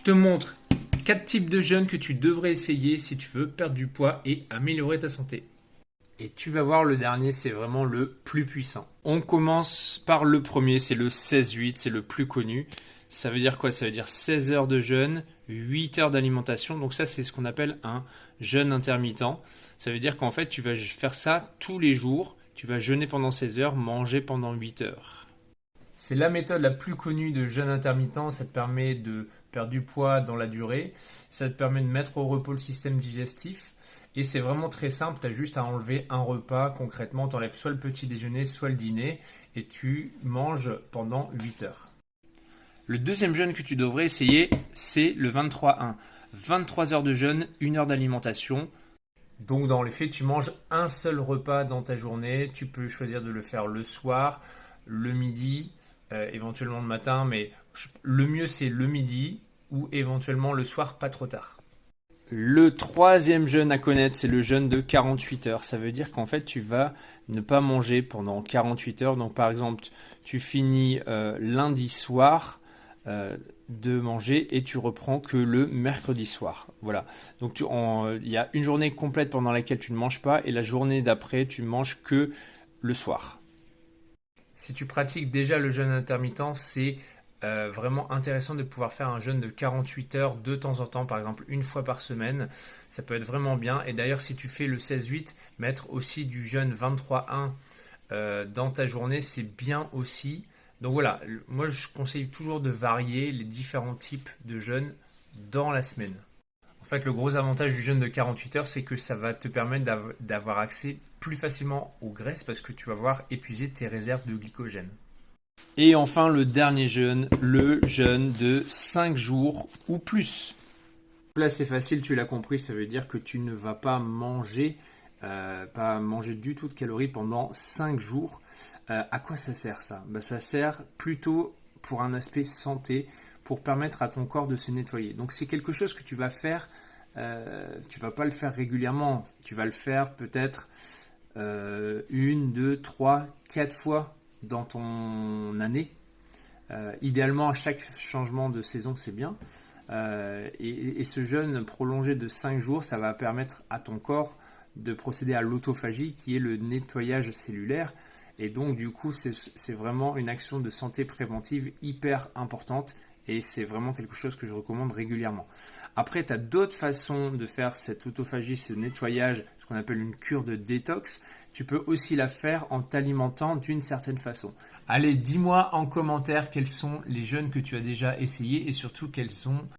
te montre 4 types de jeûnes que tu devrais essayer si tu veux perdre du poids et améliorer ta santé. Et tu vas voir, le dernier, c'est vraiment le plus puissant. On commence par le premier, c'est le 16-8, c'est le plus connu. Ça veut dire quoi? Ça veut dire 16 heures de jeûne, 8 heures d'alimentation. Donc ça, c'est ce qu'on appelle un jeûne intermittent. Ça veut dire qu'en fait, tu vas faire ça tous les jours. Tu vas jeûner pendant 16 heures, manger pendant 8 heures. C'est la méthode la plus connue de jeûne intermittent. Ça te permet de perdre du poids dans la durée. Ça te permet de mettre au repos le système digestif. Et c'est vraiment très simple. Tu as juste à enlever un repas. Concrètement, tu enlèves soit le petit déjeuner, soit le dîner. Et tu manges pendant 8 heures. Le deuxième jeûne que tu devrais essayer, c'est le 23-1. 23 heures de jeûne, 1 heure d'alimentation. Donc dans les faits, tu manges un seul repas dans ta journée. Tu peux choisir de le faire le soir, le midi, éventuellement le matin, mais le mieux c'est le midi ou éventuellement le soir, pas trop tard. Le troisième jeûne à connaître, c'est le jeûne de 48 heures. Ça veut dire qu'en fait, tu vas ne pas manger pendant 48 heures. Donc par exemple, tu finis lundi soir de manger et tu reprends que le mercredi soir. Voilà. Donc il y a une journée complète pendant laquelle tu ne manges pas et la journée d'après, tu manges que le soir. Si tu pratiques déjà le jeûne intermittent, c'est vraiment intéressant de pouvoir faire un jeûne de 48 heures de temps en temps, par exemple une fois par semaine. Ça peut être vraiment bien. Et d'ailleurs, si tu fais le 16-8, mettre aussi du jeûne 23-1 dans ta journée, c'est bien aussi. Donc voilà, moi je conseille toujours de varier les différents types de jeûnes dans la semaine. En fait, le gros avantage du jeûne de 48 heures, c'est que ça va te permettre d'avoir accès plus facilement aux graisses parce que tu vas voir épuiser tes réserves de glycogène. Et enfin, le dernier jeûne, le jeûne de 5 jours ou plus. Là, c'est facile, tu l'as compris, ça veut dire que tu ne vas pas manger du tout de calories pendant 5 jours. À quoi ça sert ça? Ça sert plutôt pour un aspect santé, pour permettre à ton corps de se nettoyer. Donc c'est quelque chose que tu vas faire, tu vas pas le faire régulièrement, tu vas le faire peut-être 1, 2, 3, 4 fois dans ton année. Idéalement, à chaque changement de saison, c'est bien. Et ce jeûne prolongé de 5 jours, ça va permettre à ton corps de procéder à l'autophagie, qui est le nettoyage cellulaire. Et donc, du coup, c'est vraiment une action de santé préventive hyper importante. Et c'est vraiment quelque chose que je recommande régulièrement. Après, tu as d'autres façons de faire cette autophagie, ce nettoyage, ce qu'on appelle une cure de détox. Tu peux aussi la faire en t'alimentant d'une certaine façon. Allez, dis-moi en commentaire quels sont les jeûnes que tu as déjà essayés et surtout quels sont